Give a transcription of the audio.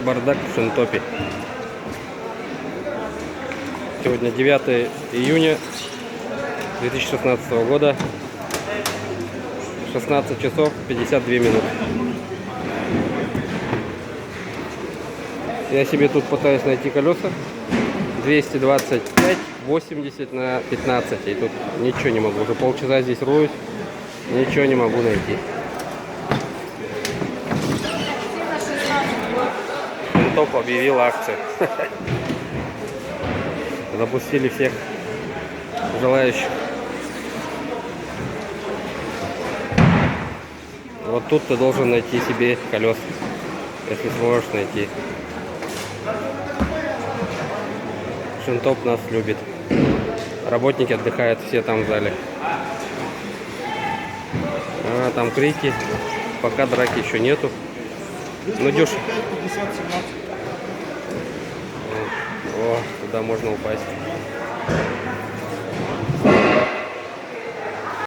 Бардак в Шинтопе. Сегодня 9 июня 2016 года. 16 часов 52 минуты. Я себе тут пытаюсь найти колеса. 225, 80 на 15. И тут ничего не могу. Уже полчаса здесь роюсь. Ничего не могу найти. Топ объявил акцию. Запустили всех желающих. Вот тут ты должен найти себе колеса, если сможешь найти. Шинтоп нас любит. Работники отдыхают все там в зале. А, там крики. Пока драки еще нету. Ну, дешево. О, туда можно упасть.